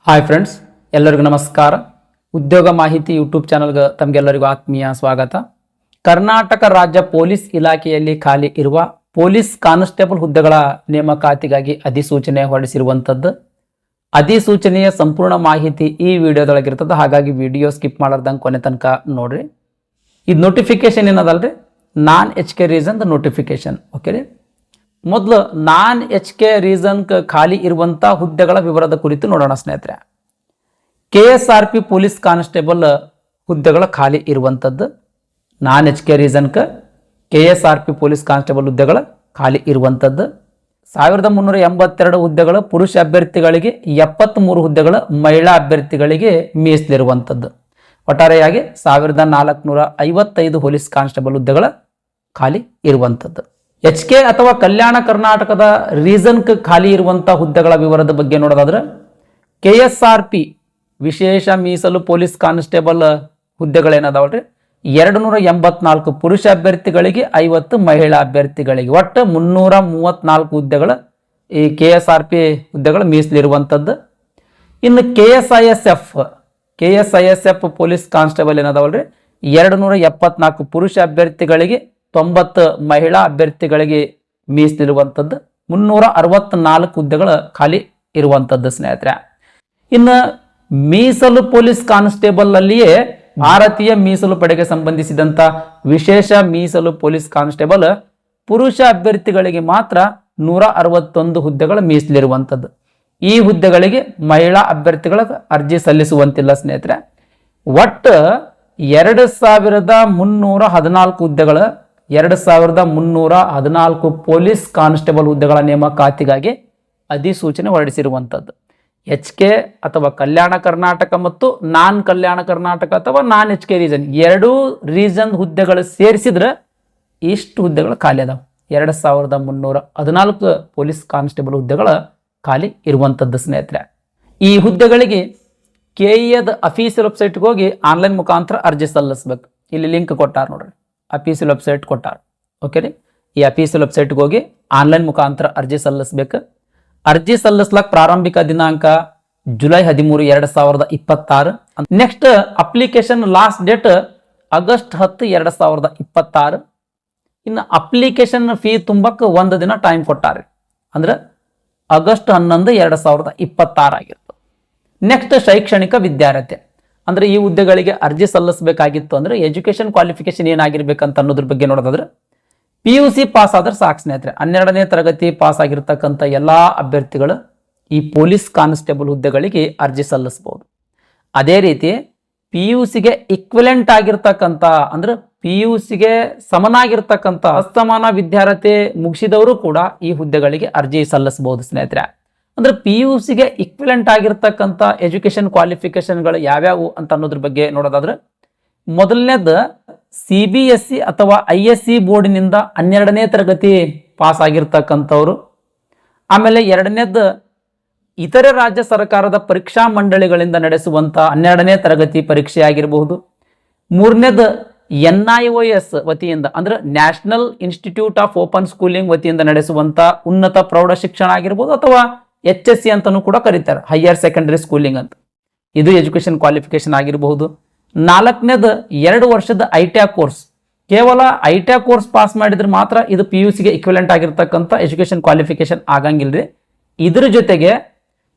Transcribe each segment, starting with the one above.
Hi friends, ಎಲ್ಲರಿಗೂ ನಮಸ್ಕಾರ. ಉದ್ಯೋಗ ಮಾಹಿತಿ ಯೂಟ್ಯೂಬ್ ಚಾನಲ್ಗೆ ತಮಗೆಲ್ಲರಿಗೂ ಆತ್ಮೀಯ ಸ್ವಾಗತ. ಕರ್ನಾಟಕ ರಾಜ್ಯ ಪೊಲೀಸ್ ಇಲಾಖೆಯಲ್ಲಿ ಖಾಲಿ ಇರುವ ಪೊಲೀಸ್ ಕಾನ್ಸ್ಟೇಬಲ್ ಹುದ್ದೆಗಳ ನೇಮಕಾತಿಗಾಗಿ ಅಧಿಸೂಚನೆ ಹೊರಡಿಸಿರುವಂಥದ್ದು. ಅಧಿಸೂಚನೆಯ ಸಂಪೂರ್ಣ ಮಾಹಿತಿ ಈ ವಿಡಿಯೋದೊಳಗಿರ್ತದೆ, ಹಾಗಾಗಿ ವಿಡಿಯೋ ಸ್ಕಿಪ್ ಮಾಡಾರ್ದಂಗೆ ಕೊನೆ ತನಕ ನೋಡ್ರಿ. ಇದು ನೋಟಿಫಿಕೇಶನ್ ಏನದಲ್ರಿ, non H K reason notification. Okay ರೀ, ಮೊದಲು ನಾನ್ ಎಚ್ ಕೆ ರೀಸನ್ ಖಾಲಿ ಇರುವಂಥ ಹುದ್ದೆಗಳ ವಿವರದ ಕುರಿತು ನೋಡೋಣ ಸ್ನೇಹಿತರೆ. KSRP ಪೊಲೀಸ್ ಕಾನ್ಸ್ಟೇಬಲ್ ಹುದ್ದೆಗಳ ಖಾಲಿ ಇರುವಂಥದ್ದು. ನಾನ್ ಎಚ್ ಕೆ ರೀಸನ್ಕ KSRP ಪೊಲೀಸ್ ಕಾನ್ಸ್ಟೇಬಲ್ ಹುದ್ದೆಗಳ ಖಾಲಿ ಇರುವಂಥದ್ದು. 1382 ಹುದ್ದೆಗಳು ಪುರುಷ ಅಭ್ಯರ್ಥಿಗಳಿಗೆ, 73 ಹುದ್ದೆಗಳು ಮಹಿಳಾ ಅಭ್ಯರ್ಥಿಗಳಿಗೆ ಮೀಸಲಿರುವಂಥದ್ದು. ಒಟ್ಟಾರೆಯಾಗಿ 1455 ಪೊಲೀಸ್ ಕಾನ್ಸ್ಟೇಬಲ್ ಹುದ್ದೆಗಳ ಖಾಲಿ ಇರುವಂಥದ್ದು. HK ಅಥವಾ ಕಲ್ಯಾಣ ಕರ್ನಾಟಕದ ರೀಸನ್ ಖಾಲಿ ಇರುವಂತಹ ಹುದ್ದೆಗಳ ವಿವರದ ಬಗ್ಗೆ ನೋಡೋದಾದ್ರೆ, KSRP ವಿಶೇಷ ಮೀಸಲು ಪೊಲೀಸ್ ಕಾನ್ಸ್ಟೇಬಲ್ ಹುದ್ದೆಗಳೇನದಾವಲ್ರಿ, 284 ಪುರುಷ ಅಭ್ಯರ್ಥಿಗಳಿಗೆ, 50 ಮಹಿಳಾ ಅಭ್ಯರ್ಥಿಗಳಿಗೆ, ಒಟ್ಟು 334 ಹುದ್ದೆಗಳ ಈ KSRP ಹುದ್ದೆಗಳ ಮೀಸಲಿರುವಂಥದ್ದು. ಇನ್ನು KSISF ಪೊಲೀಸ್ ಕಾನ್ಸ್ಟೇಬಲ್ ಏನದಾವಲ್ರಿ, 274 ಪುರುಷ ಅಭ್ಯರ್ಥಿಗಳಿಗೆ, 90 ಮಹಿಳಾ ಅಭ್ಯರ್ಥಿಗಳಿಗೆ ಮೀಸಲಿರುವಂಥದ್ದು. 364 ಹುದ್ದೆಗಳು ಖಾಲಿ ಇರುವಂಥದ್ದು ಸ್ನೇಹಿತರೆ. ಇನ್ನು ಮೀಸಲು ಪೊಲೀಸ್ ಕಾನ್ಸ್ಟೇಬಲ್ ಅಲ್ಲಿಯೇ ಭಾರತೀಯ ಮೀಸಲು ಪಡೆಗೆ ಸಂಬಂಧಿಸಿದಂತ ವಿಶೇಷ ಮೀಸಲು ಪೊಲೀಸ್ ಕಾನ್ಸ್ಟೇಬಲ್ ಪುರುಷ ಅಭ್ಯರ್ಥಿಗಳಿಗೆ ಮಾತ್ರ 161 ಹುದ್ದೆಗಳು ಮೀಸಲಿರುವಂಥದ್ದು. ಈ ಹುದ್ದೆಗಳಿಗೆ ಮಹಿಳಾ ಅಭ್ಯರ್ಥಿಗಳ ಅರ್ಜಿ ಸಲ್ಲಿಸುವಂತಿಲ್ಲ ಸ್ನೇಹಿತರೆ. ಒಟ್ಟು 2314 ಹುದ್ದೆಗಳು, 2314 ಪೊಲೀಸ್ ಕಾನ್ಸ್ಟೇಬಲ್ ಹುದ್ದೆಗಳ ನೇಮಕಾತಿಗಾಗಿ ಅಧಿಸೂಚನೆ ಹೊರಡಿಸಿರುವಂಥದ್ದು. HK ಅಥವಾ ಕಲ್ಯಾಣ ಕರ್ನಾಟಕ ಮತ್ತು ನಾನ್ ಕಲ್ಯಾಣ ಕರ್ನಾಟಕ ಅಥವಾ ನಾನ್ HK ರೀಸನ್, ಎರಡೂ ರೀಸನ್ ಹುದ್ದೆಗಳು ಸೇರಿಸಿದ್ರೆ ಇಷ್ಟು ಹುದ್ದೆಗಳು ಖಾಲಿ ಅದಾವೆ. 2314 ಪೊಲೀಸ್ ಕಾನ್ಸ್ಟೇಬಲ್ ಹುದ್ದೆಗಳ ಖಾಲಿ ಇರುವಂಥದ್ದು ಸ್ನೇಹಿತರೆ. ಈ ಹುದ್ದೆಗಳಿಗೆ KEದ ಅಫೀಸಿಯಲ್ ವೆಬ್ಸೈಟ್ಗೆ ಹೋಗಿ ಆನ್ಲೈನ್ ಮುಖಾಂತರ ಅರ್ಜಿ ಸಲ್ಲಿಸ್ಬೇಕು. ಇಲ್ಲಿ ಲಿಂಕ್ ಕೊಟ್ಟಾರ ನೋಡ್ರಿ, ಅಫೀಸಿಯಲ್ ವೆಬ್ಸೈಟ್ ಕೊಟ್ಟಾರ. ಓಕೆ ರೀ, ಈ ಅಫೀಸಿಯಲ್ ವೆಬ್ಸೈಟ್ಗೆ ಹೋಗಿ ಆನ್ಲೈನ್ ಮುಖಾಂತರ ಅರ್ಜಿ ಸಲ್ಲಿಸ್ಬೇಕು. ಅರ್ಜಿ ಸಲ್ಲಿಸ್ಲಾಕ ಪ್ರಾರಂಭಿಕ ದಿನಾಂಕ July 13, 2026. Next application last date August 10, 2026. ಇನ್ನು ಅಪ್ಲಿಕೇಶನ್ ಫೀ ತುಂಬಕ್ಕೆ ಒಂದು ದಿನ ಟೈಮ್ ಕೊಟ್ಟಾರೆ, ಅಂದ್ರೆ ಆಗಸ್ಟ್ 11, 2026 ಆಗಿರ್ತದೆ. ನೆಕ್ಸ್ಟ್ ಶೈಕ್ಷಣಿಕ ವಿದ್ಯಾರ್ಹತೆ, ಅಂದ್ರೆ ಈ ಹುದ್ದೆಗಳಿಗೆ ಅರ್ಜಿ ಸಲ್ಲಿಸಬೇಕಾಗಿತ್ತು ಅಂದ್ರೆ ಎಜುಕೇಶನ್ ಕ್ವಾಲಿಫಿಕೇಶನ್ ಏನಾಗಿರ್ಬೇಕಂತ ಅನ್ನೋದ್ರ ಬಗ್ಗೆ ನೋಡೋದಾದ್ರೆ, PUC ಪಾಸ್ ಆದ್ರೆ ಸಾಕು ಸ್ನೇಹಿತರೆ. 12ನೇ ತರಗತಿ ಪಾಸ್ ಆಗಿರ್ತಕ್ಕಂಥ ಎಲ್ಲಾ ಅಭ್ಯರ್ಥಿಗಳು ಈ ಪೊಲೀಸ್ ಕಾನ್ಸ್ಟೇಬಲ್ ಹುದ್ದೆಗಳಿಗೆ ಅರ್ಜಿ ಸಲ್ಲಿಸಬಹುದು. ಅದೇ ರೀತಿ PUCಗೆ ಇಕ್ವಿಲೆಂಟ್ ಆಗಿರ್ತಕ್ಕಂಥ, ಅಂದ್ರೆ PUCಗೆ ಸಮನಾಗಿರ್ತಕ್ಕಂಥ ಅಸ್ತಮಾನ ವಿದ್ಯಾರ್ಹತೆ ಮುಗಿಸಿದವರು ಕೂಡ ಈ ಹುದ್ದೆಗಳಿಗೆ ಅರ್ಜಿ ಸಲ್ಲಿಸಬಹುದು ಸ್ನೇಹಿತರೆ. ಅಂದ್ರೆ PUCಗೆ ಇಕ್ವಿಲೆಂಟ್ ಆಗಿರ್ತಕ್ಕಂಥ ಎಜುಕೇಶನ್ ಕ್ವಾಲಿಫಿಕೇಶನ್ಗಳು ಯಾವ್ಯಾವು ಅಂತ ಅನ್ನೋದ್ರ ಬಗ್ಗೆ ನೋಡೋದಾದ್ರೆ, ಮೊದಲನೇದು CBSE ಅಥವಾ ISC ಬೋರ್ಡಿನಿಂದ 12ನೇ ತರಗತಿ ಪಾಸ್ ಆಗಿರ್ತಕ್ಕಂಥವ್ರು. ಆಮೇಲೆ ಎರಡನೇದು ಇತರೆ ರಾಜ್ಯ ಸರ್ಕಾರದ ಪರೀಕ್ಷಾ ಮಂಡಳಿಗಳಿಂದ ನಡೆಸುವಂತ 12ನೇ ತರಗತಿ ಪರೀಕ್ಷೆ ಆಗಿರಬಹುದು. ಮೂರನೇದು NIOS ವತಿಯಿಂದ, ಅಂದ್ರೆ national institute of open schooling ವತಿಯಿಂದ ನಡೆಸುವಂತ ಉನ್ನತ ಪ್ರೌಢ ಶಿಕ್ಷಣ ಆಗಿರ್ಬೋದು, ಅಥವಾ HSC ಅಂತಾನೂ ಕೂಡ ಕರೀತಾರೆ, ಹೈಯರ್ ಸೆಕೆಂಡರಿ ಸ್ಕೂಲಿಂಗ್ ಅಂತ. ಇದು ಎಜುಕೇಶನ್ ಕ್ವಾಲಿಫಿಕೇಶನ್ ಆಗಿರಬಹುದು. ನಾಲ್ಕನೇದು 2 ವರ್ಷದ ITI ಕೋರ್ಸ್. ಕೇವಲ ITI ಕೋರ್ಸ್ ಪಾಸ್ ಮಾಡಿದ್ರೆ ಮಾತ್ರ ಇದು PUCಗೆ ಇಕ್ವಿಲೆಂಟ್ ಆಗಿರ್ತಕ್ಕಂಥ ಎಜುಕೇಶನ್ ಕ್ವಾಲಿಫಿಕೇಶನ್ ಆಗಂಗಿಲ್ರಿ. ಇದ್ರ ಜೊತೆಗೆ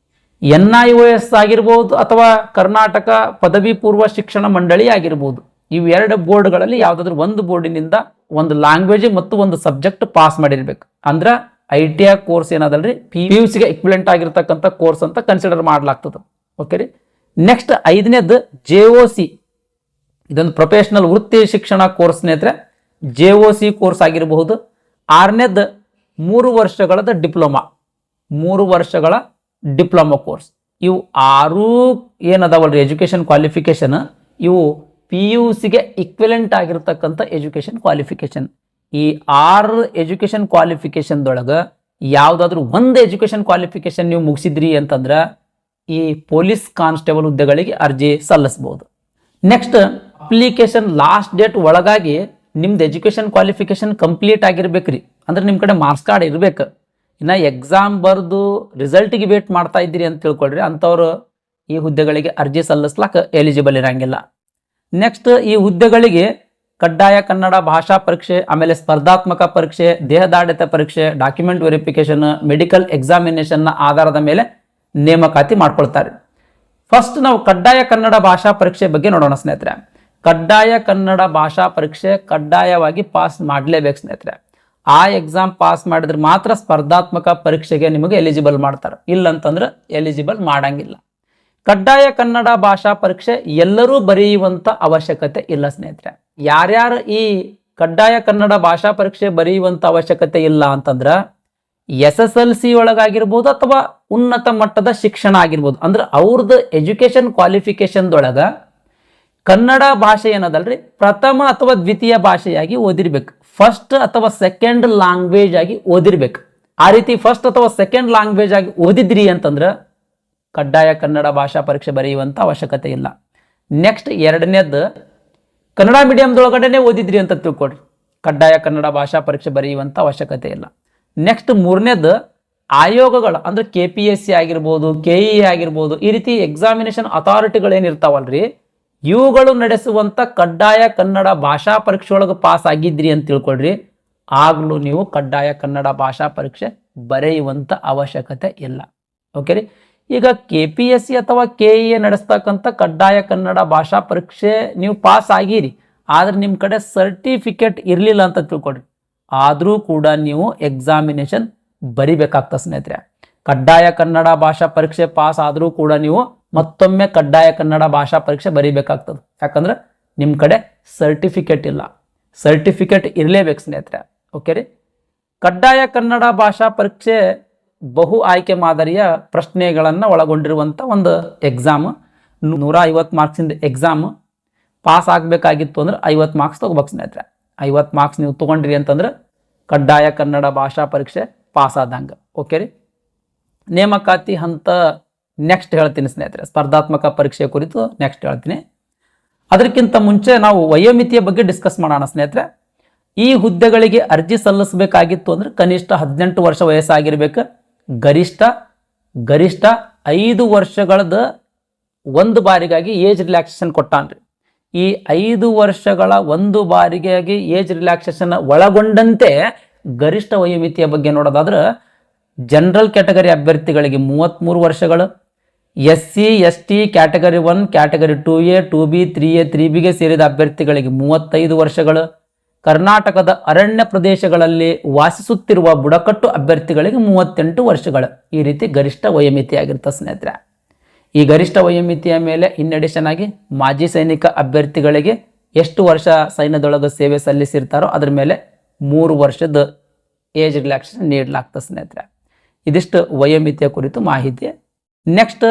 NIOS ಆಗಿರ್ಬೋದು ಅಥವಾ ಕರ್ನಾಟಕ ಪದವಿ ಪೂರ್ವ ಶಿಕ್ಷಣ ಮಂಡಳಿ ಆಗಿರ್ಬೋದು, ಇವು 2 ಬೋರ್ಡ್ಗಳಲ್ಲಿ ಯಾವ್ದಾದ್ರು ಒಂದು ಬೋರ್ಡಿನಿಂದ ಒಂದು ಲ್ಯಾಂಗ್ವೇಜ್ ಮತ್ತು ಒಂದು ಸಬ್ಜೆಕ್ಟ್ ಪಾಸ್ ಮಾಡಿರ್ಬೇಕು. ಅಂದ್ರೆ ITI ಕೋರ್ಸ್ ಏನದಲ್ರಿ PUCಗೆ ಇಕ್ವಿಲೆಂಟ್ ಆಗಿರ್ತಕ್ಕಂಥ ಕೋರ್ಸ್ ಅಂತ ಕನ್ಸಿಡರ್ ಮಾಡ್ಲಾಗ್ತದೆ. ಓಕೆ ರೀ. ನೆಕ್ಸ್ಟ್ 5ನೇದು JOC, ಇದೊಂದು ಪ್ರೊಫೆಷನಲ್ ವೃತ್ತಿ ಶಿಕ್ಷಣ ಕೋರ್ಸ್ ಸ್ನೇಹಿತರೆ, JOC ಕೋರ್ಸ್ ಆಗಿರಬಹುದು. 6ನೇದು 3 ವರ್ಷಗಳದ ಡಿಪ್ಲೊಮಾ, 3 ವರ್ಷಗಳ ಡಿಪ್ಲೊಮಾ ಕೋರ್ಸ್. ಇವು 6 ಏನದಾವಲ್ರಿ ಎಜುಕೇಶನ್ ಕ್ವಾಲಿಫಿಕೇಶನ್, ಇವು PUCಗೆ ಇಕ್ವಿಲೆಂಟ್ ಆಗಿರ್ತಕ್ಕಂಥ ಎಜುಕೇಶನ್ ಕ್ವಾಲಿಫಿಕೇಶನ್. ಈ 6 ಎಜುಕೇಶನ್ ಕ್ವಾಲಿಫಿಕೇಶನ್ದೊಳಗೆ ಯಾವುದಾದ್ರೂ ಒಂದು ಎಜುಕೇಶನ್ ಕ್ವಾಲಿಫಿಕೇಶನ್ ನೀವು ಮುಗಿಸಿದ್ರಿ ಅಂತಂದ್ರೆ ಈ ಪೊಲೀಸ್ ಕಾನ್ಸ್ಟೇಬಲ್ ಹುದ್ದೆಗಳಿಗೆ ಅರ್ಜಿ ಸಲ್ಲಿಸಬಹುದು. ನೆಕ್ಸ್ಟ್ ಅಪ್ಲಿಕೇಶನ್ ಲಾಸ್ಟ್ ಡೇಟ್ ಒಳಗಾಗಿ ನಿಮ್ದು ಎಜುಕೇಶನ್ ಕ್ವಾಲಿಫಿಕೇಶನ್ ಕಂಪ್ಲೀಟ್ ಆಗಿರ್ಬೇಕ್ರಿ. ಅಂದ್ರೆ ನಿಮ್ಮ ಕಡೆ ಮಾರ್ಕ್ಸ್ ಕಾರ್ಡ್ ಇರಬೇಕು. ಇನ್ನು ಎಕ್ಸಾಮ್ ಬರೆದು ರಿಸಲ್ಟಿಗೆ ವೇಟ್ ಮಾಡ್ತಾ ಇದ್ದೀರಿ ಅಂತ ತಿಳ್ಕೊಳ್ರಿ. ಅಂಥವ್ರು ಈ ಹುದ್ದೆಗಳಿಗೆ ಅರ್ಜಿ ಸಲ್ಲಿಸ್ಲಾಕ ಎಲಿಜಿಬಲ್ ಇರಂಗಿಲ್ಲ. ನೆಕ್ಸ್ಟ್, ಈ ಹುದ್ದೆಗಳಿಗೆ ಕಡ್ಡಾಯ ಕನ್ನಡ ಭಾಷಾ ಪರೀಕ್ಷೆ, ಆಮೇಲೆ ಸ್ಪರ್ಧಾತ್ಮಕ ಪರೀಕ್ಷೆ, ದೇಹದಾಢ್ಯತೆ ಪರೀಕ್ಷೆ, ಡಾಕ್ಯುಮೆಂಟ್ ವೆರಿಫಿಕೇಶನ್, ಮೆಡಿಕಲ್ ಎಕ್ಸಾಮಿನೇಷನ್ನ ಆಧಾರದ ಮೇಲೆ ನೇಮಕಾತಿ ಮಾಡ್ಕೊಳ್ತಾರೆ. ಫಸ್ಟ್ ನಾವು ಕಡ್ಡಾಯ ಕನ್ನಡ ಭಾಷಾ ಪರೀಕ್ಷೆ ಬಗ್ಗೆ ನೋಡೋಣ ಸ್ನೇಹಿತರೆ. ಕಡ್ಡಾಯ ಕನ್ನಡ ಭಾಷಾ ಪರೀಕ್ಷೆ ಕಡ್ಡಾಯವಾಗಿ ಪಾಸ್ ಮಾಡಲೇಬೇಕು ಸ್ನೇಹಿತರೆ. ಆ ಎಕ್ಸಾಮ್ ಪಾಸ್ ಮಾಡಿದ್ರೆ ಮಾತ್ರ ಸ್ಪರ್ಧಾತ್ಮಕ ಪರೀಕ್ಷೆಗೆ ನಿಮಗೆ ಎಲಿಜಿಬಲ್ ಮಾಡ್ತಾರೆ, ಇಲ್ಲಂತಂದ್ರೆ ಎಲಿಜಿಬಲ್ ಮಾಡಂಗಿಲ್ಲ. ಕಡ್ಡಾಯ ಕನ್ನಡ ಭಾಷಾ ಪರೀಕ್ಷೆ ಎಲ್ಲರೂ ಬರೆಯುವಂತ ಅವಶ್ಯಕತೆ ಇಲ್ಲ ಸ್ನೇಹಿತರೆ. ಯಾರ್ಯಾರು ಈ ಕಡ್ಡಾಯ ಕನ್ನಡ ಭಾಷಾ ಪರೀಕ್ಷೆ ಬರೆಯುವಂತ ಅವಶ್ಯಕತೆ ಇಲ್ಲ ಅಂತಂದ್ರ SSLC ಒಳಗಾಗಿರ್ಬೋದು ಅಥವಾ ಉನ್ನತ ಮಟ್ಟದ ಶಿಕ್ಷಣ ಆಗಿರ್ಬೋದು, ಅಂದ್ರೆ ಅವ್ರದ್ದು ಎಜುಕೇಶನ್ ಕ್ವಾಲಿಫಿಕೇಶನ್ದೊಳಗ ಕನ್ನಡ ಭಾಷೆ ಏನದಲ್ರಿ ಪ್ರಥಮ ಅಥವಾ ದ್ವಿತೀಯ ಭಾಷೆಯಾಗಿ ಓದಿರ್ಬೇಕು. ಫಸ್ಟ್ ಅಥವಾ ಸೆಕೆಂಡ್ ಲ್ಯಾಂಗ್ವೇಜ್ ಆಗಿ ಓದಿರ್ಬೇಕು. ಆ ರೀತಿ ಫಸ್ಟ್ ಅಥವಾ ಸೆಕೆಂಡ್ ಲ್ಯಾಂಗ್ವೇಜ್ ಆಗಿ ಓದಿದ್ರಿ ಅಂತಂದ್ರೆ ಕಡ್ಡಾಯ ಕನ್ನಡ ಭಾಷಾ ಪರೀಕ್ಷೆ ಬರೆಯುವಂತ ಅವಶ್ಯಕತೆ ಇಲ್ಲ. ನೆಕ್ಸ್ಟ್, ಎರಡನೇದ್ದು ಕನ್ನಡ ಮೀಡಿಯಂದೊಳಗಡೆನೆ ಓದಿದ್ರಿ ಅಂತ ತಿಳ್ಕೊಡ್ರಿ, ಕಡ್ಡಾಯ ಕನ್ನಡ ಭಾಷಾ ಪರೀಕ್ಷೆ ಬರೆಯುವಂತ ಅವಶ್ಯಕತೆ ಇಲ್ಲ. ನೆಕ್ಸ್ಟ್, ಮೂರನೇದು ಆಯೋಗಗಳು ಅಂದ್ರೆ KPSC ಆಗಿರ್ಬೋದು, KE ಆಗಿರ್ಬೋದು, ಈ ರೀತಿ ಎಕ್ಸಾಮಿನೇಷನ್ ಅಥಾರಿಟಿಗಳು ಏನಿರ್ತಾವಲ್ರಿ, ಇವುಗಳು ನಡೆಸುವಂತ ಕಡ್ಡಾಯ ಕನ್ನಡ ಭಾಷಾ ಪರೀಕ್ಷೆ ಒಳಗೆ ಪಾಸ್ ಆಗಿದ್ರಿ ಅಂತ ತಿಳ್ಕೊಳ್ರಿ, ಆಗ್ಲೂ ನೀವು ಕಡ್ಡಾಯ ಕನ್ನಡ ಭಾಷಾ ಪರೀಕ್ಷೆ ಬರೆಯುವಂತ ಅವಶ್ಯಕತೆ ಇಲ್ಲ. ಓಕೆ ರೀ. ಈಗ KPSC ಅಥವಾ KE ನಡೆಸ್ತಕ್ಕಂಥ ಕಡ್ಡಾಯ ಕನ್ನಡ ಭಾಷಾ ಪರೀಕ್ಷೆ ನೀವು ಪಾಸ್ ಆಗಿರಿ, ಆದ್ರೆ ನಿಮ್ಮ ಕಡೆ ಸರ್ಟಿಫಿಕೇಟ್ ಇರಲಿಲ್ಲ ಅಂತ ತಿಳ್ಕೊಡ್ರಿ, ಆದರೂ ಕೂಡ ನೀವು ಎಕ್ಸಾಮಿನೇಷನ್ ಬರಿಬೇಕಾಗ್ತದೆ ಸ್ನೇಹಿತರೆ. ಕಡ್ಡಾಯ ಕನ್ನಡ ಭಾಷಾ ಪರೀಕ್ಷೆ ಪಾಸ್ ಆದರೂ ಕೂಡ ನೀವು ಮತ್ತೊಮ್ಮೆ ಕಡ್ಡಾಯ ಕನ್ನಡ ಭಾಷಾ ಪರೀಕ್ಷೆ ಬರಿಬೇಕಾಗ್ತದೆ. ಯಾಕಂದ್ರೆ ನಿಮ್ಮ ಕಡೆ ಸರ್ಟಿಫಿಕೇಟ್ ಇಲ್ಲ. ಸರ್ಟಿಫಿಕೇಟ್ ಇರಲೇಬೇಕು ಸ್ನೇಹಿತರೆ. ಓಕೆ ರೀ. ಕಡ್ಡಾಯ ಕನ್ನಡ ಭಾಷಾ ಪರೀಕ್ಷೆ ಬಹು ಆಯ್ಕೆ ಮಾದರಿಯ ಪ್ರಶ್ನೆಗಳನ್ನು ಒಳಗೊಂಡಿರುವಂಥ ಒಂದು ಎಕ್ಸಾಮ್. 150 ಮಾರ್ಕ್ಸಿಂದ ಎಕ್ಸಾಮ್. ಪಾಸ್ ಆಗಬೇಕಾಗಿತ್ತು ಅಂದ್ರೆ 50 ಮಾರ್ಕ್ಸ್ ತೊಗೋಬೇಕು ಸ್ನೇಹಿತರೆ. 50 ಮಾರ್ಕ್ಸ್ ನೀವು ತೊಗೊಂಡ್ರಿ ಅಂತಂದ್ರೆ ಕಡ್ಡಾಯ ಕನ್ನಡ ಭಾಷಾ ಪರೀಕ್ಷೆ ಪಾಸ್ ಆದಂಗೆ. ಓಕೆ ರೀ. ನೇಮಕಾತಿ ಹಂತ ನೆಕ್ಸ್ಟ್ ಹೇಳ್ತೀನಿ ಸ್ನೇಹಿತರೆ. ಸ್ಪರ್ಧಾತ್ಮಕ ಪರೀಕ್ಷೆ ಕುರಿತು ನೆಕ್ಸ್ಟ್ ಹೇಳ್ತೀನಿ. ಅದಕ್ಕಿಂತ ಮುಂಚೆ ನಾವು ವಯೋಮಿತಿಯ ಬಗ್ಗೆ ಡಿಸ್ಕಸ್ ಮಾಡೋಣ ಸ್ನೇಹಿತರೆ. ಈ ಹುದ್ದೆಗಳಿಗೆ ಅರ್ಜಿ ಸಲ್ಲಿಸಬೇಕಾಗಿತ್ತು ಅಂದ್ರೆ ಕನಿಷ್ಠ 18 ವರ್ಷ ವಯಸ್ಸಾಗಿರ್ಬೇಕು. ಗರಿಷ್ಠ 5 ವರ್ಷಗಳದ ಒಂದು ಬಾರಿಗಾಗಿ ಏಜ್ ರಿಲ್ಯಾಕ್ಸೇಷನ್ ಕೊಟ್ಟಾನ್ರಿ. ಈ 5 ವರ್ಷಗಳ ಒಂದು ಬಾರಿಗಾಗಿ ಏಜ್ ರಿಲ್ಯಾಕ್ಸೇಷನ್ ಒಳಗೊಂಡಂತೆ ಗರಿಷ್ಠ ವಯೋಮಿತಿಯ ಬಗ್ಗೆ ನೋಡೋದಾದ್ರೆ ಜನರಲ್ ಕ್ಯಾಟಗರಿ ಅಭ್ಯರ್ಥಿಗಳಿಗೆ 33 ವರ್ಷಗಳು, SC ST category 1, category 2A 2B 3A 3Bಗೆ ಸೇರಿದ ಅಭ್ಯರ್ಥಿಗಳಿಗೆ 35 ವರ್ಷಗಳು, ಕರ್ನಾಟಕದ ಅರಣ್ಯ ಪ್ರದೇಶಗಳಲ್ಲಿ ವಾಸಿಸುತ್ತಿರುವ ಬುಡಕಟ್ಟು ಅಭ್ಯರ್ಥಿಗಳಿಗೆ 38 ವರ್ಷಗಳು. ಈ ರೀತಿ ಗರಿಷ್ಠ ವಯೋಮಿತಿ ಆಗಿರ್ತದೆ ಸ್ನೇಹಿತರೆ. ಈ ಗರಿಷ್ಠ ವಯೋಮಿತಿಯ ಮೇಲೆ ಇನ್ ಅಡಿಷನ್ ಆಗಿ ಮಾಜಿ ಸೈನಿಕ ಅಭ್ಯರ್ಥಿಗಳಿಗೆ ಎಷ್ಟು ವರ್ಷ ಸೈನ್ಯದೊಳಗೆ ಸೇವೆ ಸಲ್ಲಿಸಿರ್ತಾರೋ ಅದ್ರ ಮೇಲೆ 3 ವರ್ಷದ ಏಜ್ ರಿಲ್ಯಾಕ್ಸೇಷನ್ ನೀಡಲಾಗ್ತದೆ ಸ್ನೇಹಿತರೆ. ಇದಿಷ್ಟು ವಯೋಮಿತಿಯ ಕುರಿತು ಮಾಹಿತಿ. ನೆಕ್ಸ್ಟ್,